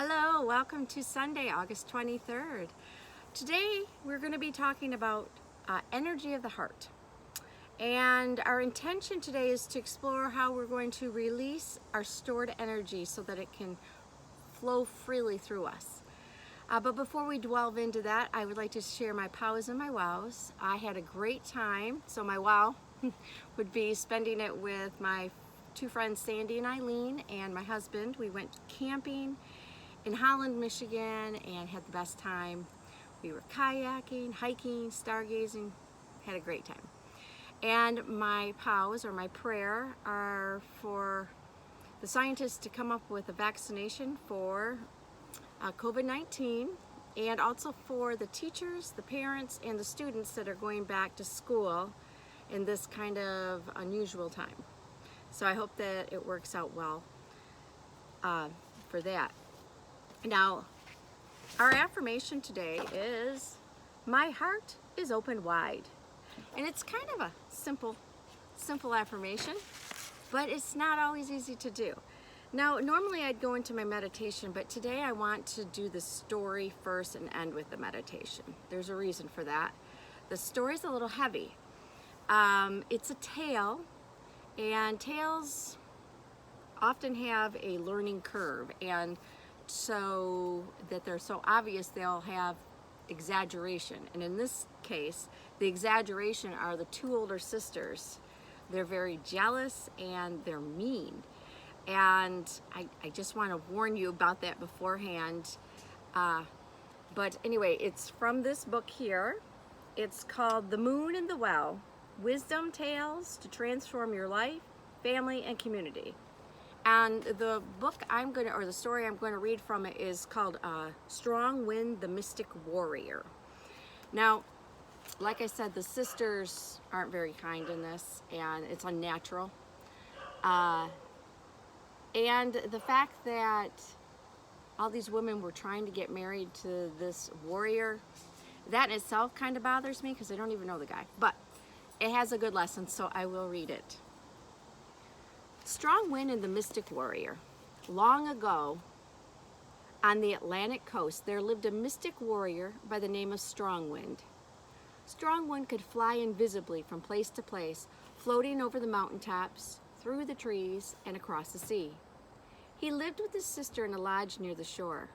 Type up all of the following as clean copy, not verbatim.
Hello, welcome to Sunday, August 23rd. Today we're going to be talking about energy of the heart. And our intention today is to explore how we're going to release our stored energy so that it can flow freely through us. But before we delve into that, I would like to share my pows and my wows. I had a great time. So my wow would be spending it with my two friends, Sandy and Eileen, and my husband. We went camping in Holland, Michigan, and had the best time. We were kayaking, hiking, stargazing, had a great time. And my POWs, or my prayer, are for the scientists to come up with a vaccination for COVID-19, and also for the teachers, the parents, and the students that are going back to school in this kind of unusual time. So I hope that it works out well for that. Now, our affirmation today is, my heart is open wide. And it's kind of a simple affirmation, but it's not always easy to do. Now, normally I'd go into my meditation, but today I want to do the story first and end with the meditation. There's a reason for that. The story's a little heavy. It's a tale, and tales often have a learning curve, and so that they're so obvious, they'll have exaggeration. And in this case, the exaggeration are the two older sisters. They're very jealous and they're mean. And I just want to warn you about that beforehand. But anyway, it's from this book here. It's called The Moon and the Well, Wisdom Tales to Transform Your Life, Family, and Community. And the book the story I'm going to read from it is called Strong Wind, the Mystic Warrior. Now, like I said, the sisters aren't very kind in this, and it's unnatural. And the fact that all these women were trying to get married to this warrior, that in itself kind of bothers me because I don't even know the guy. But it has a good lesson, so I will read it. Strong Wind and the Mystic Warrior. Long ago, on the Atlantic coast, there lived a mystic warrior by the name of Strong Wind. Strong Wind could fly invisibly from place to place, floating over the mountaintops, through the trees, and across the sea. He lived with his sister in a lodge near the shore.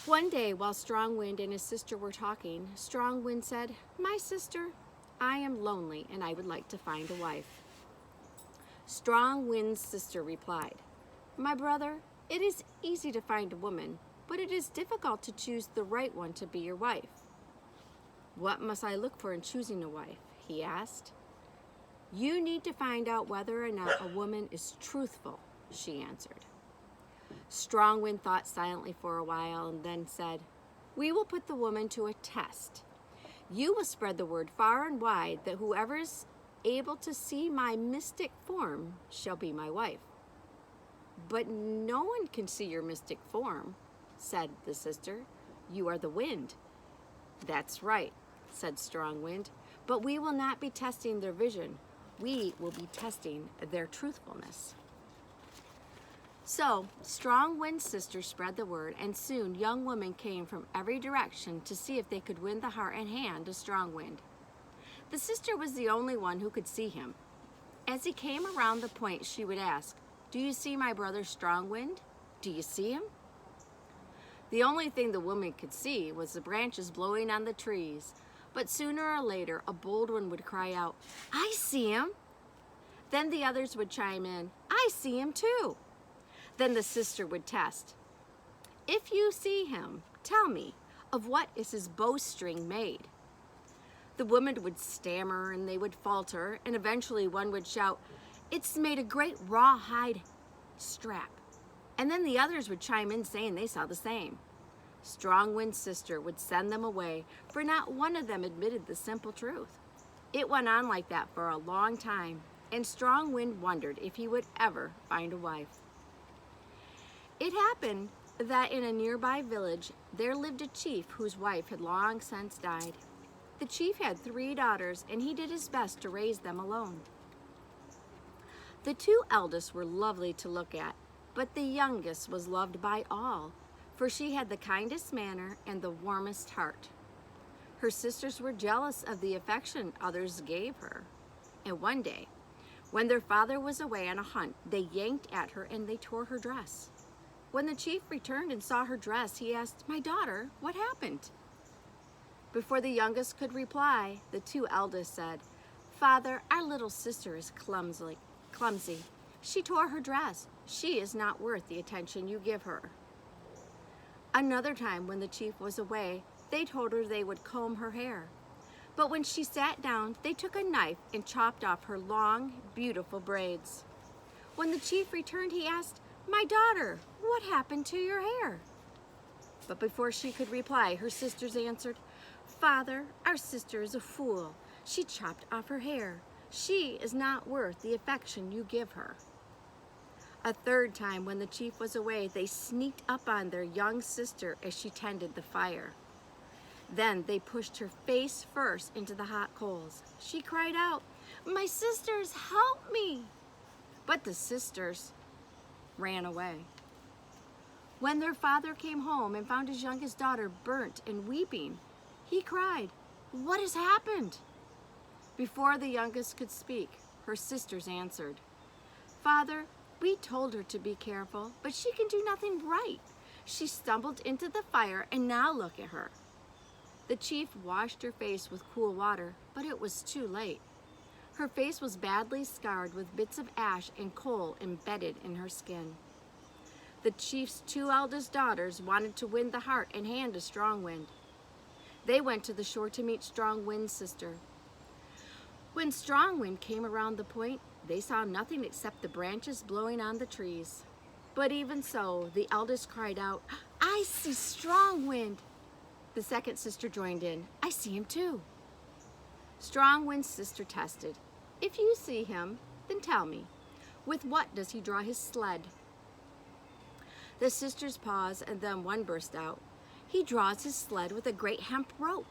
One day, while Strong Wind and his sister were talking, Strong Wind said, "My sister, I am lonely and I would like to find a wife." Strong Wind's sister replied, "My brother, it is easy to find a woman, but it is difficult to choose the right one to be your wife." "What must I look for in choosing a wife?" he asked. "You need to find out whether or not a woman is truthful," she answered. Strong Wind thought silently for a while and then said, "We will put the woman to a test. You will spread the word far and wide that whoever is able to see my mystic form shall be my wife." "But no one can see your mystic form," said the sister. "You are the wind." "That's right," said Strong Wind, "but we will not be testing their vision. We will be testing their truthfulness." So Strong Wind's sister spread the word, and soon young women came from every direction to see if they could win the heart and hand of Strong Wind. The sister was the only one who could see him. As he came around the point, she would ask, "Do you see my brother Strong Wind? Do you see him?" The only thing the woman could see was the branches blowing on the trees, but sooner or later a bold one would cry out, "I see him!" Then the others would chime in, "I see him too!" Then the sister would test, "If you see him, tell me, of what is his bowstring made?" The woman would stammer and they would falter, and eventually one would shout, "It's made a great rawhide strap." And then the others would chime in saying they saw the same. Strong Wind's sister would send them away, for not one of them admitted the simple truth. It went on like that for a long time, and Strong Wind wondered if he would ever find a wife. It happened that in a nearby village there lived a chief whose wife had long since died. The chief had 3 daughters, and he did his best to raise them alone. The 2 eldest were lovely to look at, But the youngest was loved by all, for she had the kindest manner and the warmest heart. Her sisters were jealous of the affection others gave her. And one day, when their father was away on a hunt, they yanked at her and they tore her dress. When the chief returned and saw her dress, he asked, "My daughter, what happened?" Before the youngest could reply, the two eldest said, "Father, our little sister is clumsy. She tore her dress. She is not worth the attention you give her." Another time when the chief was away, they told her they would comb her hair. But when she sat down, they took a knife and chopped off her long, beautiful braids. When the chief returned, he asked, "My daughter, what happened to your hair?" But before she could reply, her sisters answered, "Father, our sister is a fool. She chopped off her hair. She is not worth the affection you give her." A third time when the chief was away, they sneaked up on their young sister as she tended the fire. Then they pushed her face first into the hot coals. She cried out, "My sisters, help me!" But the sisters ran away. When their father came home and found his youngest daughter burnt and weeping, he cried, "What has happened?" Before the youngest could speak, her sisters answered, "Father, we told her to be careful, but she can do nothing right. She stumbled into the fire, and now look at her." The chief washed her face with cool water, but it was too late. Her face was badly scarred with bits of ash and coal embedded in her skin. The chief's two eldest daughters wanted to win the heart and hand of Strong Wind. They went to the shore to meet Strong Wind's sister. When Strong Wind came around the point, they saw nothing except the branches blowing on the trees. But even so, the eldest cried out, "I see Strong Wind." The second sister joined in, "I see him too." Strong Wind's sister tested, "If you see him, then tell me, with what does he draw his sled?" The sisters paused, and then one burst out, "He draws his sled with a great hemp rope."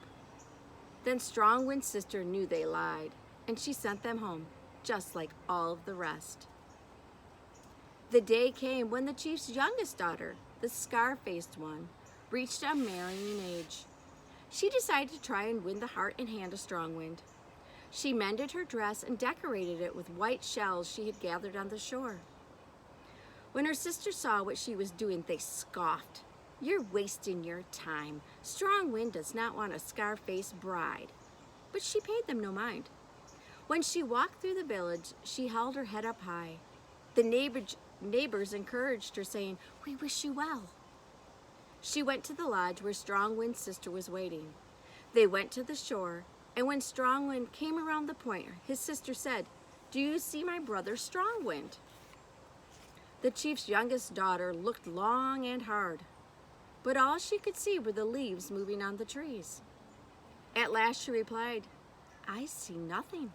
Then Strong Wind's sister knew they lied, and she sent them home, just like all of the rest. The day came when the chief's youngest daughter, the scar-faced one, reached a marrying age. She decided to try and win the heart and hand of Strong Wind. She mended her dress and decorated it with white shells she had gathered on the shore. When her sisters saw what she was doing, they scoffed. "You're wasting your time. Strong Wind does not want a scar-faced bride." But she paid them no mind. When she walked through the village, she held her head up high. The neighbors encouraged her, saying, "We wish you well." She went to the lodge where Strong Wind's sister was waiting. They went to the shore, and when Strong Wind came around the point, his sister said, "Do you see my brother Strong Wind?" The chief's youngest daughter looked long and hard, but all she could see were the leaves moving on the trees. At last she replied, "I see nothing."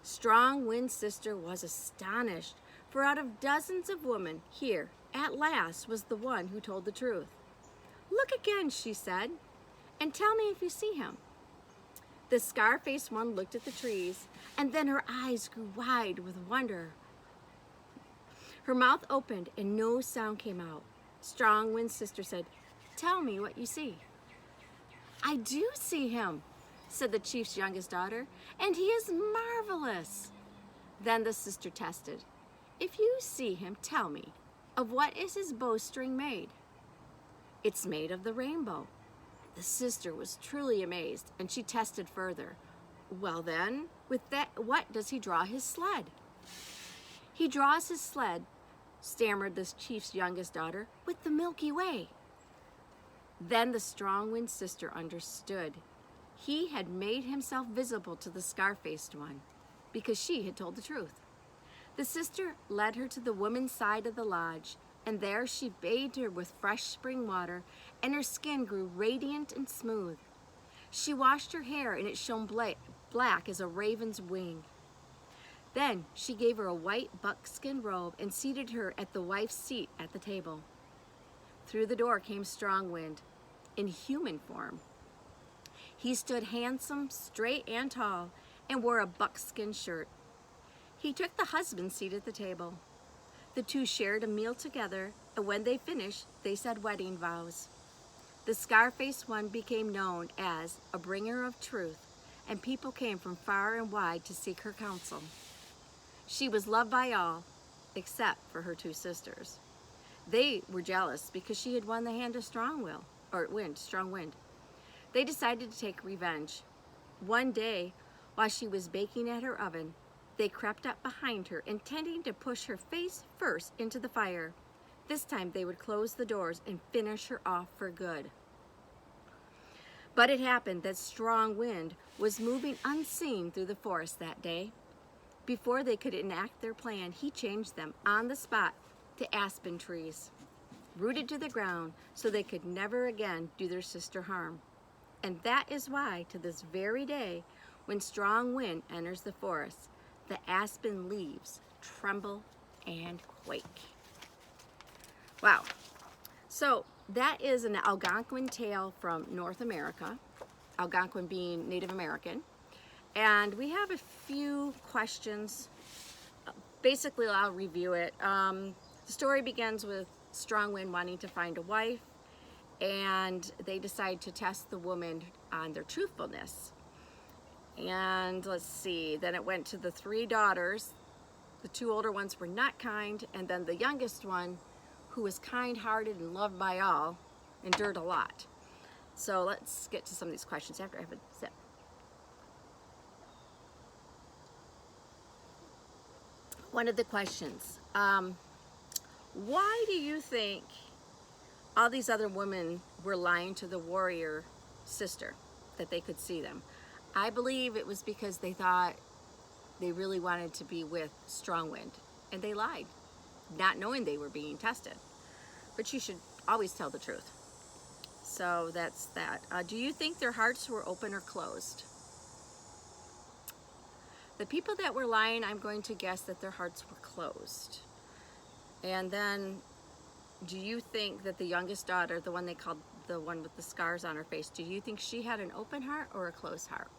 Strong Wind's sister was astonished, for out of dozens of women, here, at last, was the one who told the truth. "Look again," she said, "and tell me if you see him." The scar-faced one looked at the trees, and then her eyes grew wide with wonder. Her mouth opened, and no sound came out. Strong Wind's sister said, "Tell me what you see." "I do see him," said the chief's youngest daughter, "and he is marvelous." Then the sister tested, "If you see him, tell me, of what is his bowstring made?" "It's made of the rainbow." The sister was truly amazed, and she tested further. "Well then, with that, what does he draw his sled?" "He draws his sled," stammered the chief's youngest daughter, "with the Milky Way." Then the Strong Wind sister understood. He had made himself visible to the scar-faced one, because she had told the truth. The sister led her to the woman's side of the lodge, and there she bathed her with fresh spring water, and her skin grew radiant and smooth. She washed her hair, and it shone black as a raven's wing. Then she gave her a white buckskin robe and seated her at the wife's seat at the table. Through the door came Strong Wind, in human form. He stood handsome, straight, and tall, and wore a buckskin shirt. He took the husband's seat at the table. The two shared a meal together, and when they finished, they said wedding vows. The scar-faced one became known as a bringer of truth, and people came from far and wide to seek her counsel. She was loved by all, except for her two sisters. They were jealous because she had won the hand of strong wind. They decided to take revenge. One day, while she was baking at her oven, they crept up behind her, intending to push her face first into the fire. This time they would close the doors and finish her off for good. But it happened that Strong Wind was moving unseen through the forest that day. Before they could enact their plan, he changed them on the spot to aspen trees, rooted to the ground so they could never again do their sister harm. And that is why, to this very day, when Strong Wind enters the forest, the aspen leaves tremble and quake. Wow. So that is an Algonquin tale from North America, Algonquin being Native American. And we have a few questions. Basically, I'll review it. The story begins with Strong Wind wanting to find a wife, and they decide to test the woman on their truthfulness. And let's see, then it went to the three daughters. The two older ones were not kind, and then the youngest one, who was kind-hearted and loved by all, endured a lot. So let's get to some of these questions after I have a sip. One of the questions, why do you think all these other women were lying to the warrior sister that they could see them? I believe it was because they thought they really wanted to be with Strong Wind, and they lied, not knowing they were being tested. But you should always tell the truth. So that's that. Do you think their hearts were open or closed? The people that were lying, I'm going to guess that their hearts were closed. And then, do you think that the youngest daughter, the one they called the one with the scars on her face, do you think she had an open heart or a closed heart?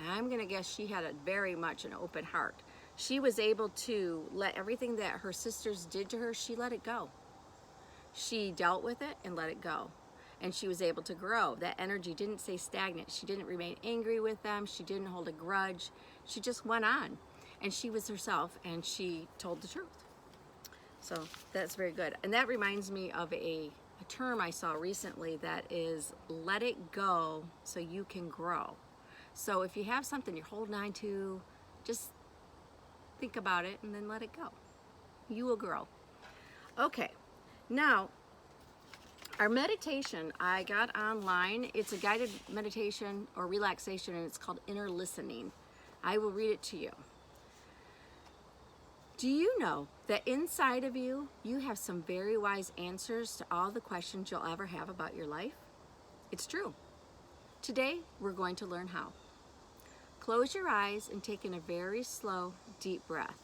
I'm going to guess she had very much an open heart. She was able to let everything that her sisters did to her, she let it go. She dealt with it and let it go. And she was able to grow. That energy didn't stay stagnant. She didn't remain angry with them. She didn't hold a grudge. She just went on. And she was herself, and she told the truth. So that's very good. And that reminds me of a term I saw recently that is, let it go so you can grow. So if you have something you're holding on to, just think about it and then let it go. You will grow. Okay, now our meditation I got online. It's a guided meditation or relaxation, and it's called Inner Listening. I will read it to you. Do you know that inside of you, you have some very wise answers to all the questions you'll ever have about your life? It's true. Today, we're going to learn how. Close your eyes and take in a very slow, deep breath.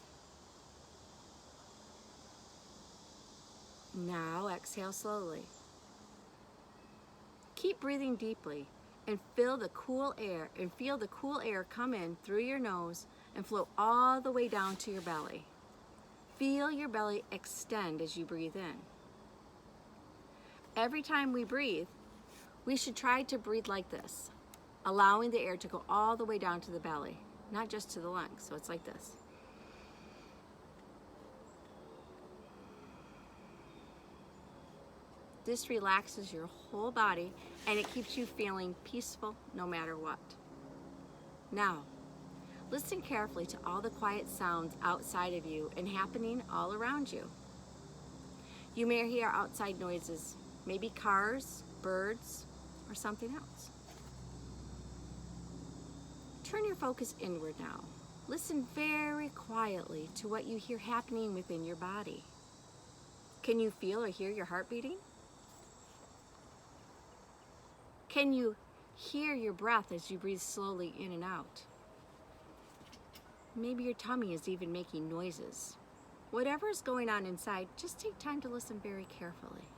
Now exhale slowly. Keep breathing deeply and feel the cool air come in through your nose and flow all the way down to your belly. Feel your belly extend as you breathe in. Every time we breathe, we should try to breathe like this, allowing the air to go all the way down to the belly, not just to the lungs. So it's like this. This relaxes your whole body, and it keeps you feeling peaceful no matter what. Now, listen carefully to all the quiet sounds outside of you and happening all around you. You may hear outside noises, maybe cars, birds, or something else. Turn your focus inward now. Listen very quietly to what you hear happening within your body. Can you feel or hear your heart beating? Can you hear your breath as you breathe slowly in and out? Maybe your tummy is even making noises. Whatever is going on inside, just take time to listen very carefully.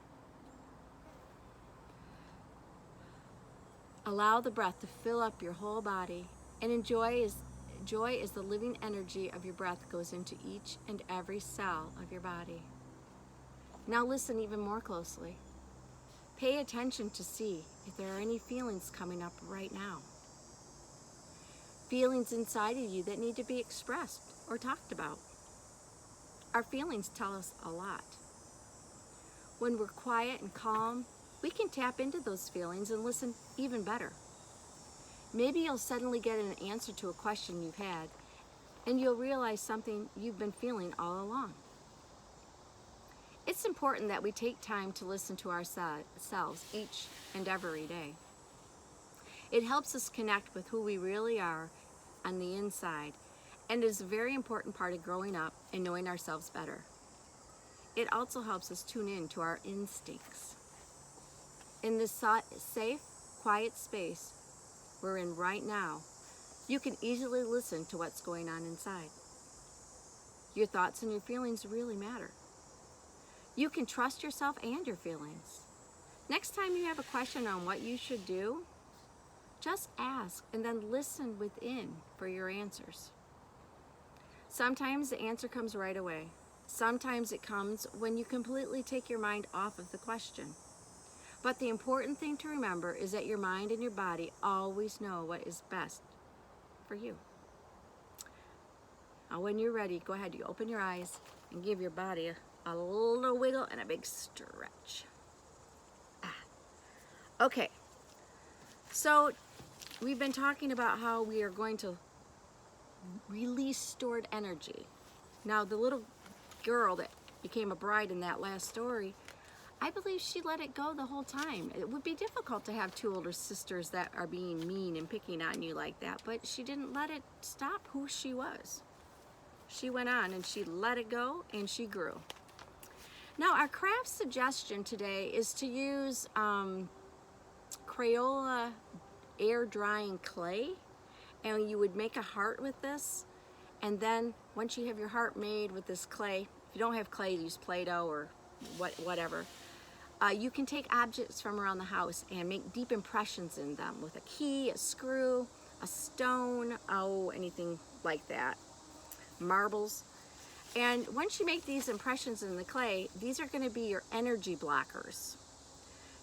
Allow the breath to fill up your whole body and enjoy Joy is the living energy of your breath goes into each and every cell of your body. Now listen even more closely. Pay attention to see if there are any feelings coming up right now. Feelings inside of you that need to be expressed or talked about. Our feelings tell us a lot. When we're quiet and calm, we can tap into those feelings and listen even better. Maybe you'll suddenly get an answer to a question you've had, and you'll realize something you've been feeling all along. It's important that we take time to listen to ourselves each and every day. It helps us connect with who we really are on the inside, and is a very important part of growing up and knowing ourselves better. It also helps us tune in to our instincts. In this safe, quiet space we're in right now, you can easily listen to what's going on inside. Your thoughts and your feelings really matter. You can trust yourself and your feelings. Next time you have a question on what you should do, just ask and then listen within for your answers. Sometimes the answer comes right away. Sometimes it comes when you completely take your mind off of the question. But the important thing to remember is that your mind and your body always know what is best for you. Now when you're ready, go ahead, you open your eyes and give your body a little wiggle and a big stretch. Okay, so we've been talking about how we are going to release stored energy. Now the little girl that became a bride in that last story, I believe she let it go the whole time. It would be difficult to have two older sisters that are being mean and picking on you like that, but she didn't let it stop who she was. She went on and she let it go and she grew. Now our craft suggestion today is to use Crayola air drying clay, and you would make a heart with this, and then once you have your heart made with this clay, if you don't have clay, use Play-Doh or whatever. You can take objects from around the house and make deep impressions in them with a key, a screw, a stone, anything like that, marbles. And once you make these impressions in the clay, these are going to be your energy blockers.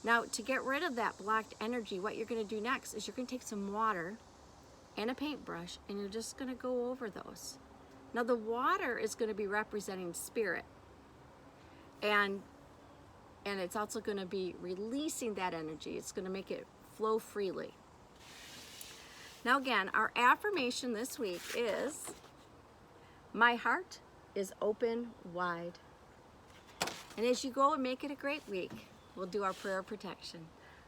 Now to get rid of that blocked energy, what you're going to do next is you're going to take some water and a paintbrush and you're just going to go over those. Now the water is going to be representing spirit, and it's also going to be releasing that energy. It's going to make it flow freely. Now again, our affirmation this week is, my heart is open wide. And as you go and make it a great week, we'll do our prayer of protection.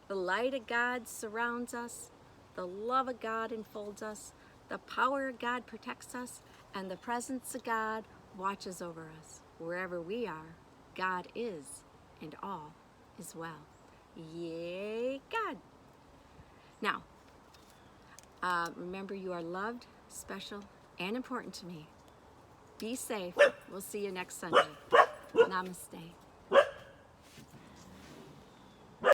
The light of God surrounds us, the love of God enfolds us, the power of God protects us, and the presence of God watches over us. Wherever we are, God is, and all is well. Yay, God. Now, remember you are loved, special, and important to me. Be safe. We'll see you next Sunday. Namaste.